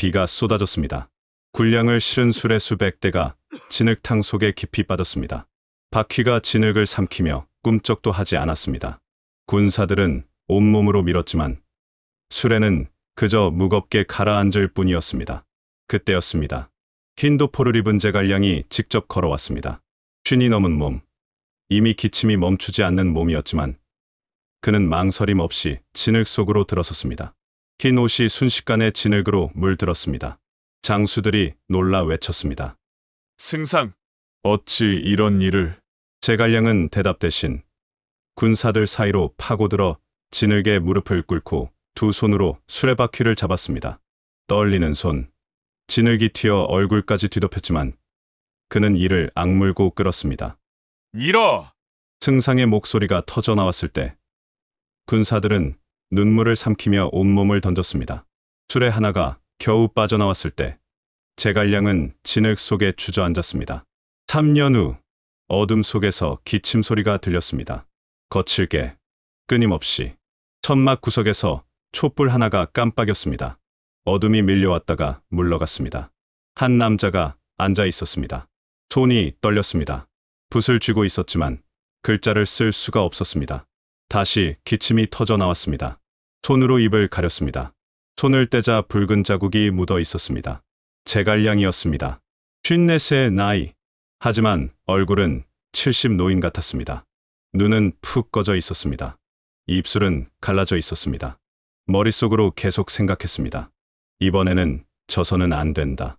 비가 쏟아졌습니다. 군량을 실은 수레 수백 대가 진흙탕 속에 깊이 빠졌습니다. 바퀴가 진흙을 삼키며 꿈쩍도 하지 않았습니다. 군사들은 온몸으로 밀었지만 수레는 그저 무겁게 가라앉을 뿐이었습니다. 그때였습니다. 흰 도포를 입은 제갈량이 직접 걸어왔습니다. 쉰이 넘은 몸, 이미 기침이 멈추지 않는 몸이었지만 그는 망설임 없이 진흙 속으로 들어섰습니다. 흰 옷이 순식간에 진흙으로 물들었습니다. 장수들이 놀라 외쳤습니다. 승상, 어찌 이런 일을... 제갈량은 대답 대신 군사들 사이로 파고들어 진흙에 무릎을 꿇고 두 손으로 수레바퀴를 잡았습니다. 떨리는 손, 진흙이 튀어 얼굴까지 뒤덮였지만 그는 이를 악물고 끌었습니다. 밀어! 승상의 목소리가 터져 나왔을 때 군사들은 눈물을 삼키며 온몸을 던졌습니다. 수레 하나가 겨우 빠져나왔을 때 제갈량은 진흙 속에 주저앉았습니다. 3년 후 어둠 속에서 기침 소리가 들렸습니다. 거칠게, 끊임없이. 천막 구석에서 촛불 하나가 깜빡였습니다. 어둠이 밀려왔다가 물러갔습니다. 한 남자가 앉아 있었습니다. 손이 떨렸습니다. 붓을 쥐고 있었지만 글자를 쓸 수가 없었습니다. 다시 기침이 터져 나왔습니다. 손으로 입을 가렸습니다. 손을 떼자 붉은 자국이 묻어 있었습니다. 제갈량이었습니다. 54의 나이. 하지만 얼굴은 70 노인 같았습니다. 눈은 푹 꺼져 있었습니다. 입술은 갈라져 있었습니다. 머릿속으로 계속 생각했습니다. 이번에는 져서는 안 된다.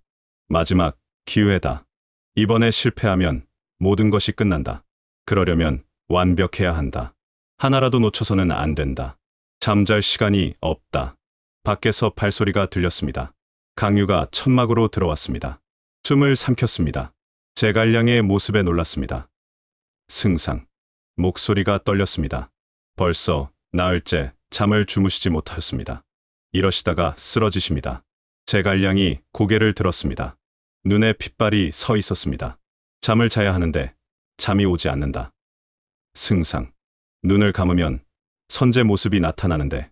마지막 기회다. 이번에 실패하면 모든 것이 끝난다. 그러려면 완벽해야 한다. 하나라도 놓쳐서는 안 된다. 잠잘 시간이 없다. 밖에서 발소리가 들렸습니다. 강유가 천막으로 들어왔습니다. 숨을 삼켰습니다. 제갈량의 모습에 놀랐습니다. 승상. 목소리가 떨렸습니다. 벌써 나흘째 잠을 주무시지 못하였습니다. 이러시다가 쓰러지십니다. 제갈량이 고개를 들었습니다. 눈에 핏발이 서 있었습니다. 잠을 자야 하는데 잠이 오지 않는다. 승상. 눈을 감으면 선제 모습이 나타나는데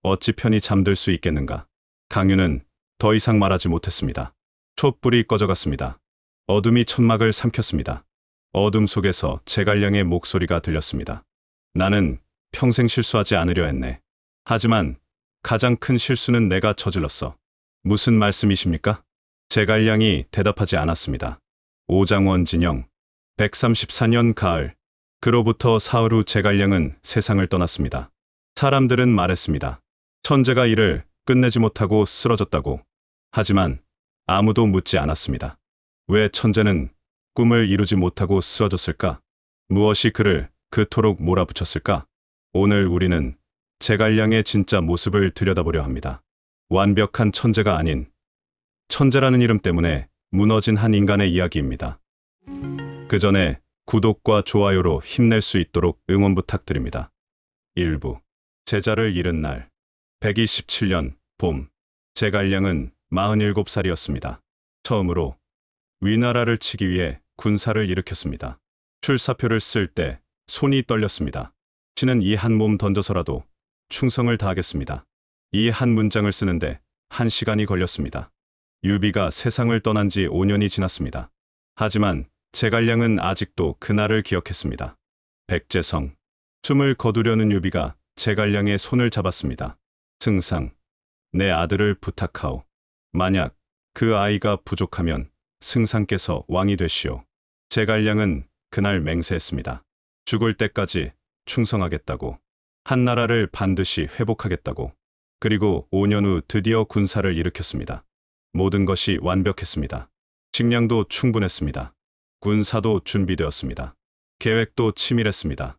어찌 편히 잠들 수 있겠는가. 강유는 더 이상 말하지 못했습니다. 촛불이 꺼져갔습니다. 어둠이 천막을 삼켰습니다. 어둠 속에서 제갈량의 목소리가 들렸습니다. 나는 평생 실수하지 않으려 했네. 하지만 가장 큰 실수는 내가 저질렀어. 무슨 말씀이십니까? 제갈량이 대답하지 않았습니다. 오장원 진영. 134년 가을. 그로부터 사흘 후 제갈량은 세상을 떠났습니다. 사람들은 말했습니다. 천재가 일을 끝내지 못하고 쓰러졌다고. 하지만 아무도 묻지 않았습니다. 왜 천재는 꿈을 이루지 못하고 쓰러졌을까? 무엇이 그를 그토록 몰아붙였을까? 오늘 우리는 제갈량의 진짜 모습을 들여다보려 합니다. 완벽한 천재가 아닌 천재라는 이름 때문에 무너진 한 인간의 이야기입니다. 그 전에 구독과 좋아요로 힘낼 수 있도록 응원 부탁드립니다. 1부. 제자를 잃은 날. 127년 봄. 제갈량은 47살이었습니다. 처음으로 위나라를 치기 위해 군사를 일으켰습니다. 출사표를 쓸 때 손이 떨렸습니다. 신은 이 한 몸 던져서라도 충성을 다하겠습니다. 이 한 문장을 쓰는데 1시간이 걸렸습니다. 유비가 세상을 떠난 지 5년이 지났습니다. 하지만 제갈량은 아직도 그날을 기억했습니다. 백제성. 숨을 거두려는 유비가 제갈량의 손을 잡았습니다. 승상, 내 아들을 부탁하오. 만약 그 아이가 부족하면 승상께서 왕이 되시오. 제갈량은 그날 맹세했습니다. 죽을 때까지 충성하겠다고. 한나라를 반드시 회복하겠다고. 그리고 5년 후 드디어 군사를 일으켰습니다. 모든 것이 완벽했습니다. 식량도 충분했습니다. 군사도 준비되었습니다. 계획도 치밀했습니다.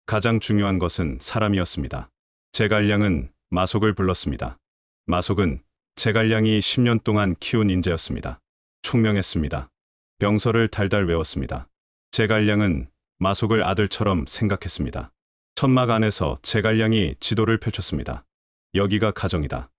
가장 중요한 것은 사람이었습니다. 제갈량은 마속을 불렀습니다. 마속은 제갈량이 10년 동안 키운 인재였습니다. 총명했습니다. 병서를 달달 외웠습니다. 제갈량은 마속을 아들처럼 생각했습니다. 천막 안에서 제갈량이 지도를 펼쳤습니다. 여기가 가정이다.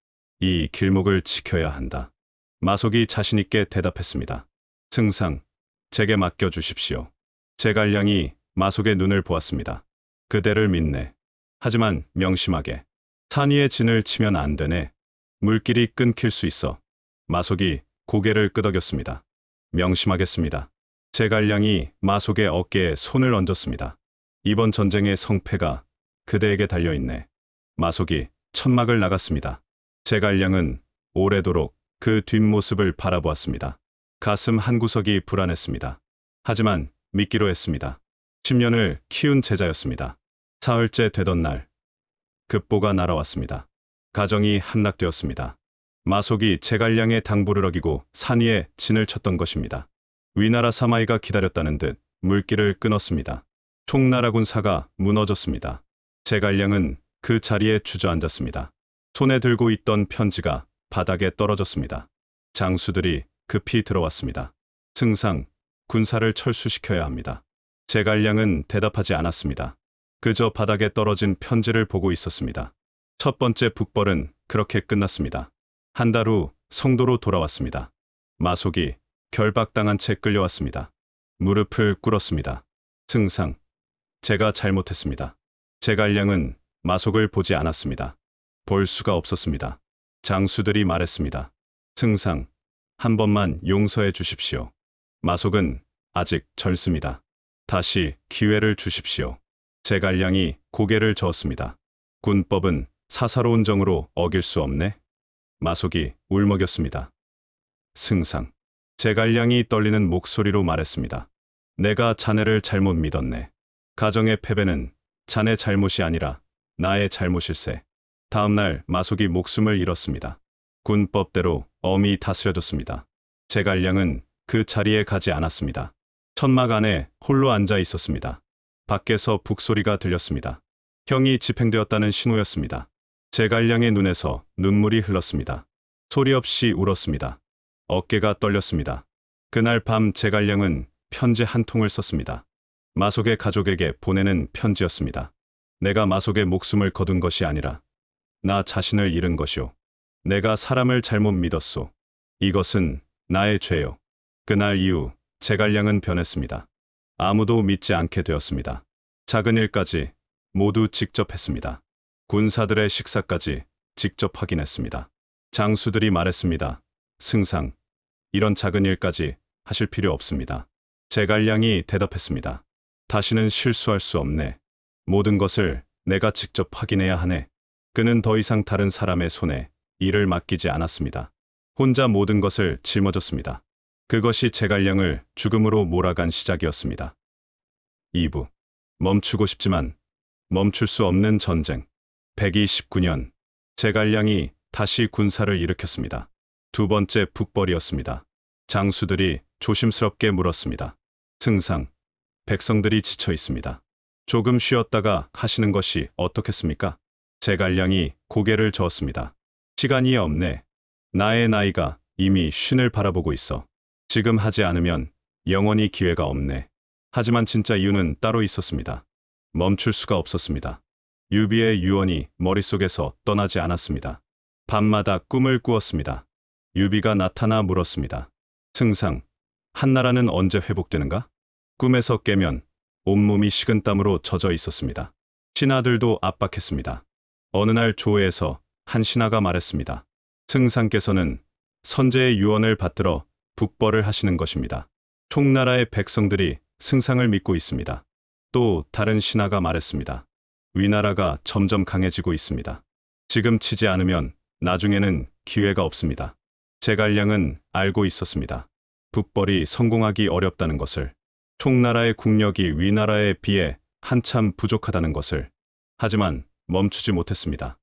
이 길목을 지켜야 한다. 마속이 자신있게 대답했습니다. 승상, 제게 맡겨주십시오. 제갈량이 마속의 눈을 보았습니다. 그대를 믿네. 하지만 명심하게. 산 위에 진을 치면 안 되네. 물길이 끊길 수 있어. 마속이 고개를 끄덕였습니다. 명심하겠습니다. 제갈량이 마속의 어깨에 손을 얹었습니다. 이번 전쟁의 성패가 그대에게 달려있네. 마속이 천막을 나갔습니다. 제갈량은 오래도록 그 뒷모습을 바라보았습니다. 가슴 한구석이 불안했습니다. 하지만 믿기로 했습니다. 10년을 키운 제자였습니다. 사흘째 되던 날, 급보가 날아왔습니다. 가정이 함락되었습니다. 마속이 제갈량의 당부를 어기고 산 위에 진을 쳤던 것입니다. 위나라 사마이가 기다렸다는 듯 물길을 끊었습니다. 총나라 군사가 무너졌습니다. 제갈량은 그 자리에 주저앉았습니다. 손에 들고 있던 편지가 바닥에 떨어졌습니다. 장수들이 급히 들어왔습니다. 승상, 군사를 철수시켜야 합니다. 제갈량은 대답하지 않았습니다. 그저 바닥에 떨어진 편지를 보고 있었습니다. 첫 번째 북벌은 그렇게 끝났습니다. 한 달 후 성도로 돌아왔습니다. 마속이 결박당한 채 끌려왔습니다. 무릎을 꿇었습니다. 승상, 제가 잘못했습니다. 제갈량은 마속을 보지 않았습니다. 볼 수가 없었습니다. 장수들이 말했습니다. 승상, 한 번만 용서해 주십시오. 마속은 아직 젊습니다. 다시 기회를 주십시오. 제갈량이 고개를 저었습니다. 군법은 사사로운 정으로 어길 수 없네. 마속이 울먹였습니다. 승상, 제갈량이 떨리는 목소리로 말했습니다. 내가 자네를 잘못 믿었네. 가정의 패배는 자네 잘못이 아니라 나의 잘못일세. 다음 날 마속이 목숨을 잃었습니다. 군법대로 엄히 다스려졌습니다. 제갈량은 그 자리에 가지 않았습니다. 천막 안에 홀로 앉아 있었습니다. 밖에서 북소리가 들렸습니다. 형이 집행되었다는 신호였습니다. 제갈량의 눈에서 눈물이 흘렀습니다. 소리 없이 울었습니다. 어깨가 떨렸습니다. 그날 밤 제갈량은 편지 한 통을 썼습니다. 마속의 가족에게 보내는 편지였습니다. 내가 마속의 목숨을 거둔 것이 아니라 나 자신을 잃은 것이오. 내가 사람을 잘못 믿었소. 이것은 나의 죄요. 그날 이후 제갈량은 변했습니다. 아무도 믿지 않게 되었습니다. 작은 일까지 모두 직접 했습니다. 군사들의 식사까지 직접 확인했습니다. 장수들이 말했습니다. 승상, 이런 작은 일까지 하실 필요 없습니다. 제갈량이 대답했습니다. 다시는 실수할 수 없네. 모든 것을 내가 직접 확인해야 하네. 그는 더 이상 다른 사람의 손에 일을 맡기지 않았습니다. 혼자 모든 것을 짊어졌습니다. 그것이 제갈량을 죽음으로 몰아간 시작이었습니다. 2부. 멈추고 싶지만 멈출 수 없는 전쟁. 129년. 제갈량이 다시 군사를 일으켰습니다. 두 번째 북벌이었습니다. 장수들이 조심스럽게 물었습니다. 승상, 백성들이 지쳐 있습니다. 조금 쉬었다가 하시는 것이 어떻겠습니까? 제갈량이 고개를 저었습니다. 시간이 없네. 나의 나이가 이미 쉰을 바라보고 있어. 지금 하지 않으면 영원히 기회가 없네. 하지만 진짜 이유는 따로 있었습니다. 멈출 수가 없었습니다. 유비의 유언이 머릿속에서 떠나지 않았습니다. 밤마다 꿈을 꾸었습니다. 유비가 나타나 물었습니다. 승상, 한나라는 언제 회복되는가? 꿈에서 깨면 온몸이 식은땀으로 젖어 있었습니다. 신하들도 압박했습니다. 어느 날 조회에서 한 신하가 말했습니다. 승상께서는 선제의 유언을 받들어 북벌을 하시는 것입니다. 총나라의 백성들이 승상을 믿고 있습니다. 또 다른 신하가 말했습니다. 위나라가 점점 강해지고 있습니다. 지금 치지 않으면 나중에는 기회가 없습니다. 제갈량은 알고 있었습니다. 북벌이 성공하기 어렵다는 것을, 총나라의 국력이 위나라에 비해 한참 부족하다는 것을. 하지만 멈추지 못했습니다.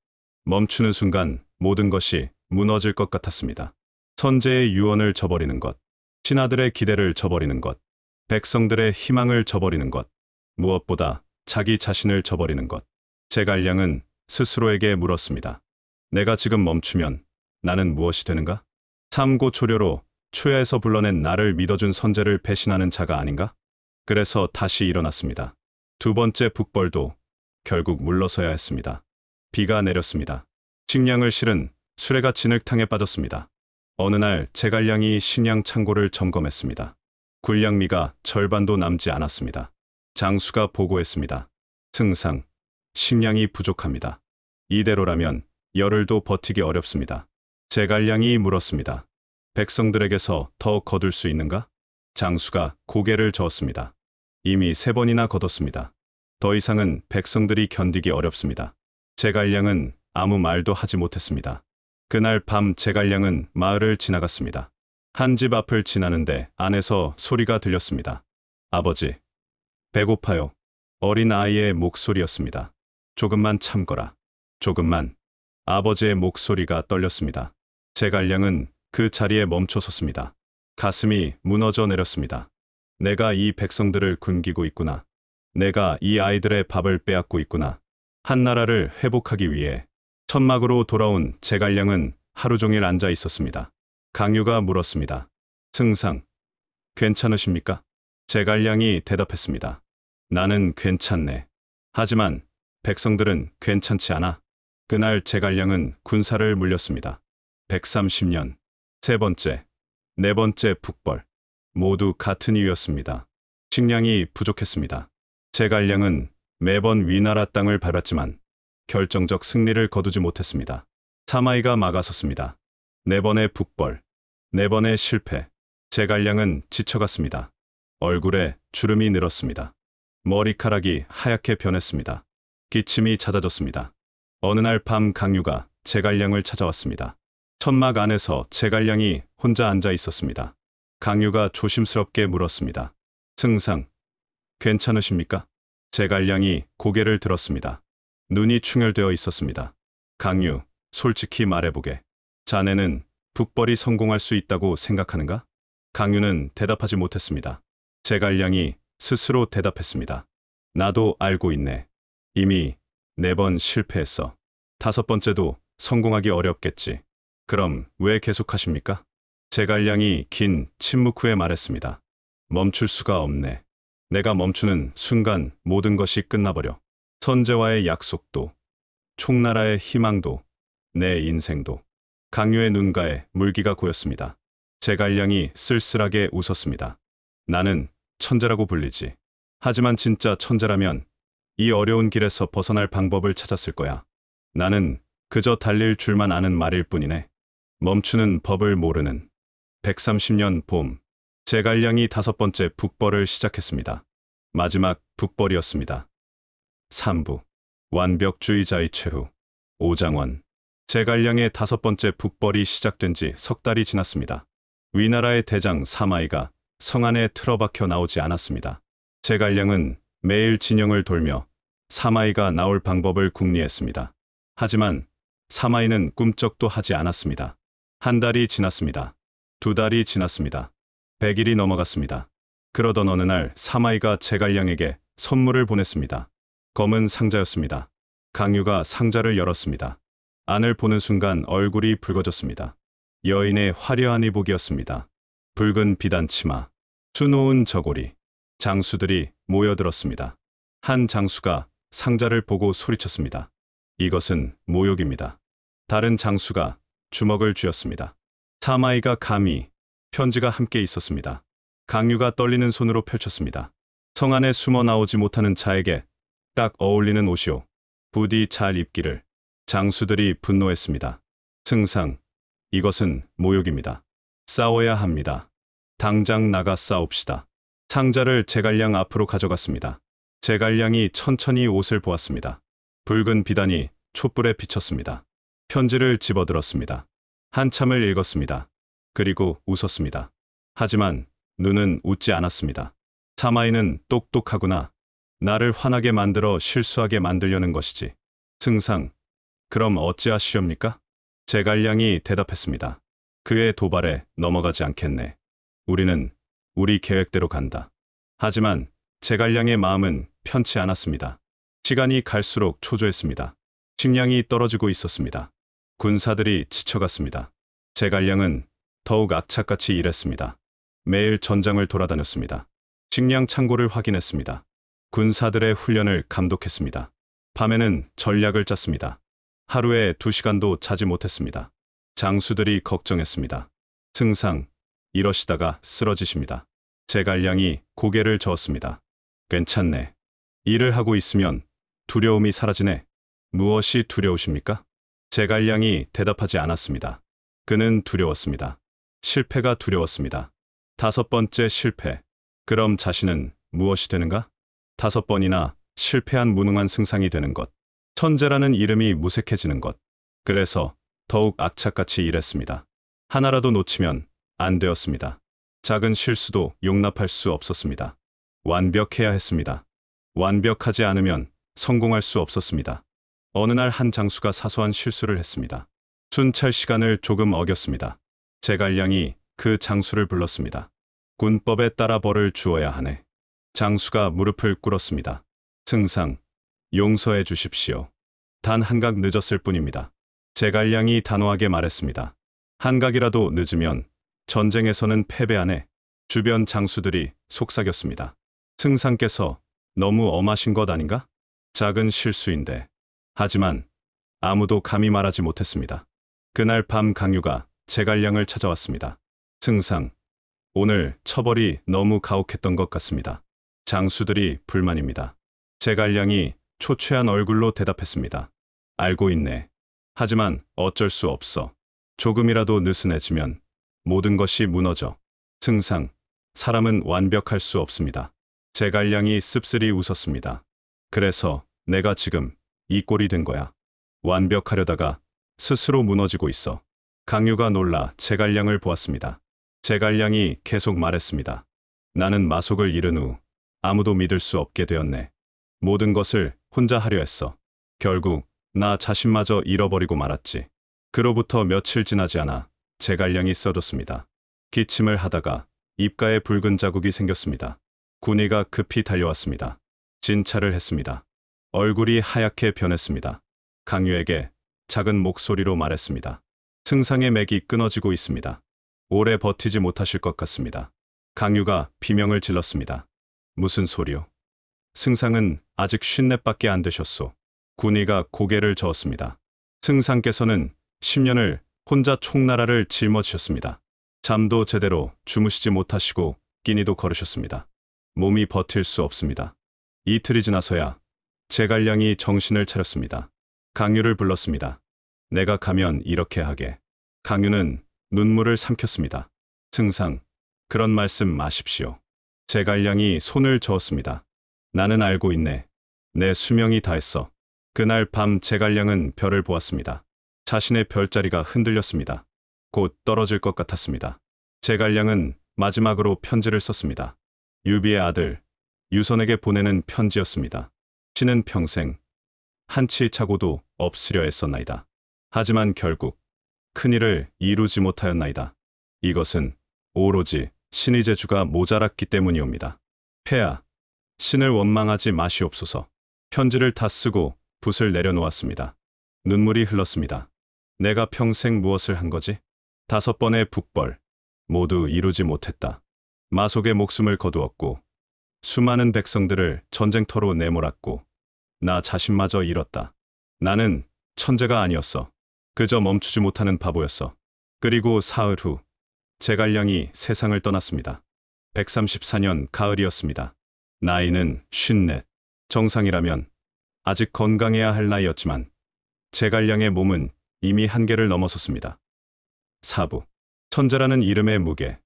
멈추는 순간 모든 것이 무너질 것 같았습니다. 선제의 유언을 저버리는 것, 신하들의 기대를 저버리는 것, 백성들의 희망을 저버리는 것, 무엇보다 자기 자신을 저버리는 것. 제갈량은 스스로에게 물었습니다. 내가 지금 멈추면 나는 무엇이 되는가? 삼고초려로 초야에서 불러낸 나를 믿어준 선제를 배신하는 자가 아닌가? 그래서 다시 일어났습니다. 두 번째 북벌도 결국 물러서야 했습니다. 비가 내렸습니다. 식량을 실은 수레가 진흙탕에 빠졌습니다. 어느 날 제갈량이 식량 창고를 점검했습니다. 군량미가 절반도 남지 않았습니다. 장수가 보고했습니다. 승상, 식량이 부족합니다. 이대로라면 열흘도 버티기 어렵습니다. 제갈량이 물었습니다. 백성들에게서 더 거둘 수 있는가? 장수가 고개를 저었습니다. 이미 3번이나 거뒀습니다. 더 이상은 백성들이 견디기 어렵습니다. 제갈량은 아무 말도 하지 못했습니다. 그날 밤 제갈량은 마을을 지나갔습니다. 한 집 앞을 지나는데 안에서 소리가 들렸습니다. 아버지, 배고파요. 어린 아이의 목소리였습니다. 조금만 참거라. 조금만. 아버지의 목소리가 떨렸습니다. 제갈량은 그 자리에 멈춰 섰습니다. 가슴이 무너져 내렸습니다. 내가 이 백성들을 굶기고 있구나. 내가 이 아이들의 밥을 빼앗고 있구나. 한 나라를 회복하기 위해 천막으로 돌아온 제갈량은 하루 종일 앉아 있었습니다. 강유가 물었습니다. 승상, 괜찮으십니까? 제갈량이 대답했습니다. 나는 괜찮네. 하지만 백성들은 괜찮지 않아. 그날 제갈량은 군사를 물렸습니다. 130년. 3번째, 4번째 북벌. 모두 같은 이유였습니다. 식량이 부족했습니다. 제갈량은 매번 위나라 땅을 밟았지만 결정적 승리를 거두지 못했습니다. 사마이가 막아섰습니다. 4번의 북벌, 4번의 실패. 제갈량은 지쳐갔습니다. 얼굴에 주름이 늘었습니다. 머리카락이 하얗게 변했습니다. 기침이 잦아졌습니다. 어느 날 밤 강유가 제갈량을 찾아왔습니다. 천막 안에서 제갈량이 혼자 앉아 있었습니다. 강유가 조심스럽게 물었습니다. 승상, 괜찮으십니까? 제갈량이 고개를 들었습니다. 눈이 충혈되어 있었습니다. 강유, 솔직히 말해보게. 자네는 북벌이 성공할 수 있다고 생각하는가? 강유는 대답하지 못했습니다. 제갈량이 스스로 대답했습니다. 나도 알고 있네. 이미 4번 실패했어. 5번째도 성공하기 어렵겠지. 그럼 왜 계속하십니까? 제갈량이 긴 침묵 후에 말했습니다. 멈출 수가 없네. 내가 멈추는 순간 모든 것이 끝나버려. 선제와의 약속도, 총나라의 희망도, 내 인생도. 강유의 눈가에 물기가 고였습니다. 제갈량이 쓸쓸하게 웃었습니다. 나는 천재라고 불리지. 하지만 진짜 천재라면 이 어려운 길에서 벗어날 방법을 찾았을 거야. 나는 그저 달릴 줄만 아는 말일 뿐이네. 멈추는 법을 모르는. 130년 봄, 제갈량이 5번째 북벌을 시작했습니다. 마지막 북벌이었습니다. 3부, 완벽주의자의 최후, 오장원. 제갈량의 5번째 북벌이 시작된 지 석 달이 지났습니다. 위나라의 대장 사마이가 성 안에 틀어박혀 나오지 않았습니다. 제갈량은 매일 진영을 돌며 사마이가 나올 방법을 궁리했습니다. 하지만 사마이는 꿈쩍도 하지 않았습니다. 한 달이 지났습니다. 2달이 지났습니다. 100일이 넘어갔습니다. 그러던 어느 날 사마이가 제갈량에게 선물을 보냈습니다. 검은 상자였습니다. 강유가 상자를 열었습니다. 안을 보는 순간 얼굴이 붉어졌습니다. 여인의 화려한 의복이었습니다. 붉은 비단 치마, 수놓은 저고리. 장수들이 모여들었습니다. 한 장수가 상자를 보고 소리쳤습니다. 이것은 모욕입니다. 다른 장수가 주먹을 쥐었습니다. 사마이가 감히. 편지가 함께 있었습니다. 강유가 떨리는 손으로 펼쳤습니다. 성 안에 숨어 나오지 못하는 자에게 딱 어울리는 옷이오. 부디 잘 입기를. 장수들이 분노했습니다. 승상, 이것은 모욕입니다. 싸워야 합니다. 당장 나가 싸웁시다. 상자를 제갈량 앞으로 가져갔습니다. 제갈량이 천천히 옷을 보았습니다. 붉은 비단이 촛불에 비쳤습니다. 편지를 집어들었습니다. 한참을 읽었습니다. 그리고 웃었습니다. 하지만 눈은 웃지 않았습니다. 사마이는 똑똑하구나. 나를 화나게 만들어 실수하게 만들려는 것이지. 승상, 그럼 어찌하시렵니까? 제갈량이 대답했습니다. 그의 도발에 넘어가지 않겠네. 우리는 우리 계획대로 간다. 하지만 제갈량의 마음은 편치 않았습니다. 시간이 갈수록 초조했습니다. 식량이 떨어지고 있었습니다. 군사들이 지쳐갔습니다. 제갈량은 더욱 악착같이 일했습니다. 매일 전장을 돌아다녔습니다. 식량 창고를 확인했습니다. 군사들의 훈련을 감독했습니다. 밤에는 전략을 짰습니다. 하루에 2시간도 자지 못했습니다. 장수들이 걱정했습니다. 승상, 이러시다가 쓰러지십니다. 제갈량이 고개를 저었습니다. 괜찮네. 일을 하고 있으면 두려움이 사라지네. 무엇이 두려우십니까? 제갈량이 대답하지 않았습니다. 그는 두려웠습니다. 실패가 두려웠습니다. 5번째 실패. 그럼 자신은 무엇이 되는가? 5번이나 실패한 무능한 승상이 되는 것. 천재라는 이름이 무색해지는 것. 그래서 더욱 악착같이 일했습니다. 하나라도 놓치면 안 되었습니다. 작은 실수도 용납할 수 없었습니다. 완벽해야 했습니다. 완벽하지 않으면 성공할 수 없었습니다. 어느 날 한 장수가 사소한 실수를 했습니다. 순찰 시간을 조금 어겼습니다. 제갈량이 그 장수를 불렀습니다. 군법에 따라 벌을 주어야 하네. 장수가 무릎을 꿇었습니다. 승상, 용서해 주십시오. 단 한각 늦었을 뿐입니다. 제갈량이 단호하게 말했습니다. 한각이라도 늦으면 전쟁에서는 패배하네. 주변 장수들이 속삭였습니다. 승상께서 너무 엄하신 것 아닌가? 작은 실수인데. 하지만 아무도 감히 말하지 못했습니다. 그날 밤 강유가 제갈량을 찾아왔습니다. 승상, 오늘 처벌이 너무 가혹했던 것 같습니다. 장수들이 불만입니다. 제갈량이 초췌한 얼굴로 대답했습니다. 알고 있네. 하지만 어쩔 수 없어. 조금이라도 느슨해지면 모든 것이 무너져. 승상, 사람은 완벽할 수 없습니다. 제갈량이 씁쓸히 웃었습니다. 그래서 내가 지금 이 꼴이 된 거야. 완벽하려다가 스스로 무너지고 있어. 강유가 놀라 제갈량을 보았습니다. 제갈량이 계속 말했습니다. 나는 마속을 잃은 후 아무도 믿을 수 없게 되었네. 모든 것을 혼자 하려 했어. 결국 나 자신마저 잃어버리고 말았지. 그로부터 며칠 지나지 않아 제갈량이 써졌습니다. 기침을 하다가 입가에 붉은 자국이 생겼습니다. 군의가 급히 달려왔습니다. 진찰을 했습니다. 얼굴이 하얗게 변했습니다. 강유에게 작은 목소리로 말했습니다. 승상의 맥이 끊어지고 있습니다. 오래 버티지 못하실 것 같습니다. 강유가 비명을 질렀습니다. 무슨 소리요? 승상은 아직 54밖에 안 되셨소. 군의가 고개를 저었습니다. 승상께서는 10년을 혼자 총나라를 짊어지셨습니다. 잠도 제대로 주무시지 못하시고 끼니도 거르셨습니다. 몸이 버틸 수 없습니다. 이틀이 지나서야 제갈량이 정신을 차렸습니다. 강유를 불렀습니다. 내가 가면 이렇게 하게. 강유는 눈물을 삼켰습니다. 승상, 그런 말씀 마십시오. 제갈량이 손을 저었습니다. 나는 알고 있네. 내 수명이 다했어. 그날 밤 제갈량은 별을 보았습니다. 자신의 별자리가 흔들렸습니다. 곧 떨어질 것 같았습니다. 제갈량은 마지막으로 편지를 썼습니다. 유비의 아들 유선에게 보내는 편지였습니다. 신은 평생 한치 차고도 없으려 애썼나이다. 하지만 결국 큰일을 이루지 못하였나이다. 이것은 오로지 신의 재주가 모자랐기 때문이옵니다. 폐하, 신을 원망하지 마시옵소서. 편지를 다 쓰고 붓을 내려놓았습니다. 눈물이 흘렀습니다. 내가 평생 무엇을 한 거지? 5번의 북벌, 모두 이루지 못했다. 마속의 목숨을 거두었고 수많은 백성들을 전쟁터로 내몰았고 나 자신마저 잃었다. 나는 천재가 아니었어. 그저 멈추지 못하는 바보였어. 그리고 사흘 후 제갈량이 세상을 떠났습니다. 134년 가을이었습니다. 나이는 54. 정상이라면 아직 건강해야 할 나이였지만 제갈량의 몸은 이미 한계를 넘어섰습니다. 사부. 천재라는 이름의 무게.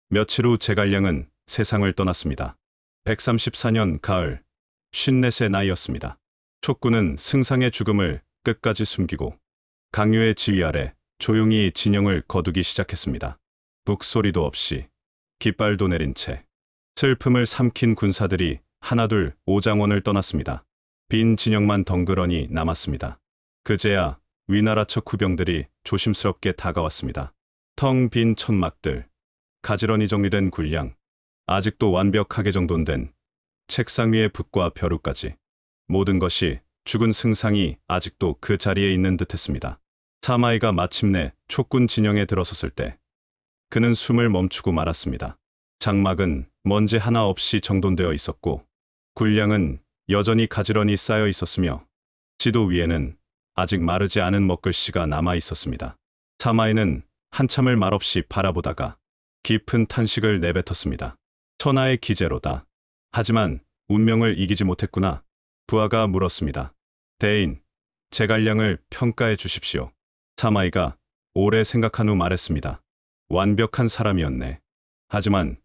며칠 후 제갈량은 세상을 떠났습니다. 134년 가을, 54세 나이였습니다. 촉구는 승상의 죽음을 끝까지 숨기고 강유의 지휘 아래 조용히 진영을 거두기 시작했습니다. 북소리도 없이 깃발도 내린 채 슬픔을 삼킨 군사들이 하나둘 오장원을 떠났습니다. 빈 진영만 덩그러니 남았습니다. 그제야 위나라 척 후병들이 조심스럽게 다가왔습니다. 텅 빈 천막들, 가지런히 정리된 군량, 아직도 완벽하게 정돈된 책상 위의 붓과 벼루까지 모든 것이 죽은 승상이 아직도 그 자리에 있는 듯했습니다. 사마이가 마침내 촉군 진영에 들어섰을 때 그는 숨을 멈추고 말았습니다. 장막은 먼지 하나 없이 정돈되어 있었고 군량은 여전히 가지런히 쌓여 있었으며 지도 위에는 아직 마르지 않은 먹글씨가 남아 있었습니다. 사마이는 한참을 말없이 바라보다가 깊은 탄식을 내뱉었습니다. 천하의 기재로다. 하지만 운명을 이기지 못했구나. 부하가 물었습니다. 대인, 제갈량을 평가해 주십시오. 사마이가 오래 생각한 후 말했습니다. 완벽한 사람이었네. 하지만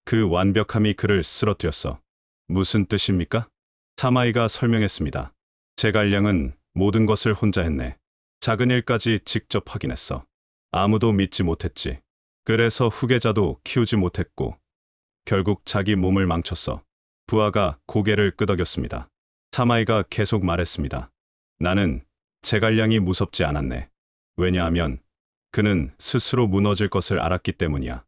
그 완벽함이 그를 쓰러뜨렸어. 무슨 뜻입니까? 사마이가 설명했습니다. 제갈량은 모든 것을 혼자 했네. 작은 일까지 직접 확인했어. 아무도 믿지 못했지. 그래서 후계자도 키우지 못했고 결국 자기 몸을 망쳤어. 부하가 고개를 끄덕였습니다. 사마이가 계속 말했습니다. 나는 제갈량이 무섭지 않았네. 왜냐하면 그는 스스로 무너질 것을 알았기 때문이야.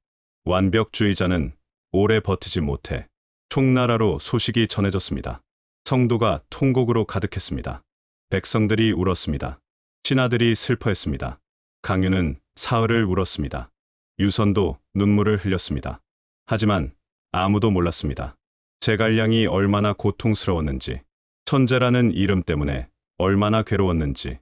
완벽주의자는 오래 버티지 못해. 총나라로 소식이 전해졌습니다. 성도가 통곡으로 가득했습니다. 백성들이 울었습니다. 신하들이 슬퍼했습니다. 강유는 사흘을 울었습니다. 유선도 눈물을 흘렸습니다. 하지만 아무도 몰랐습니다. 제갈량이 얼마나 고통스러웠는지, 천재라는 이름 때문에 얼마나 괴로웠는지,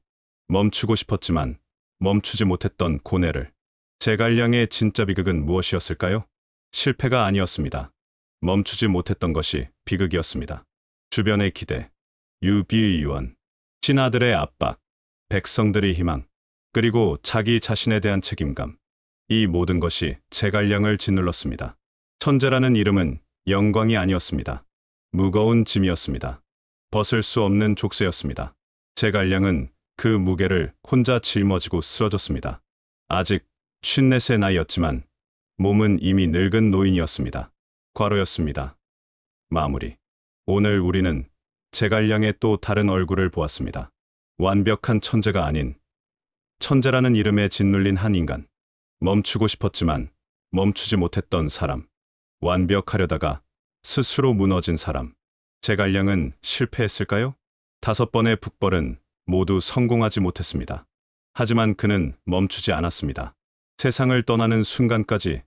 멈추고 싶었지만 멈추지 못했던 고뇌를. 제갈량의 진짜 비극은 무엇이었을까요? 실패가 아니었습니다. 멈추지 못했던 것이 비극이었습니다. 주변의 기대, 유비의원, 신하들의 압박, 백성들의 희망, 그리고 자기 자신에 대한 책임감. 이 모든 것이 제갈량을 짓눌렀습니다. 천재라는 이름은 영광이 아니었습니다. 무거운 짐이었습니다. 벗을 수 없는 족쇄였습니다. 제갈량은 그 무게를 혼자 짊어지고 쓰러졌습니다. 아직 54세 나이였지만 몸은 이미 늙은 노인이었습니다. 과로였습니다. 마무리. 오늘 우리는 제갈량의 또 다른 얼굴을 보았습니다. 완벽한 천재가 아닌 천재라는 이름에 짓눌린 한 인간. 멈추고 싶었지만 멈추지 못했던 사람. 완벽하려다가 스스로 무너진 사람. 제갈량은 실패했을까요? 5번의 북벌은 모두 성공하지 못했습니다. 하지만 그는 멈추지 않았습니다. 세상을 떠나는 순간까지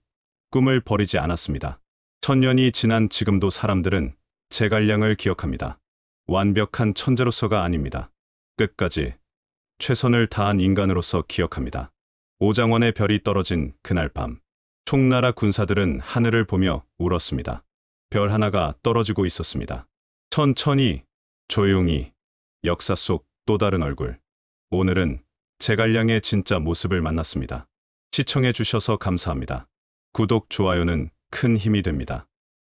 꿈을 버리지 않았습니다. 1000년이 지난 지금도 사람들은 제갈량을 기억합니다. 완벽한 천재로서가 아닙니다. 끝까지 최선을 다한 인간으로서 기억합니다. 오장원의 별이 떨어진 그날 밤, 총나라 군사들은 하늘을 보며 울었습니다. 별 하나가 떨어지고 있었습니다. 천천히, 조용히, 역사 속 또 다른 얼굴. 오늘은 제갈량의 진짜 모습을 만났습니다. 시청해 주셔서 감사합니다. 구독, 좋아요는 큰 힘이 됩니다.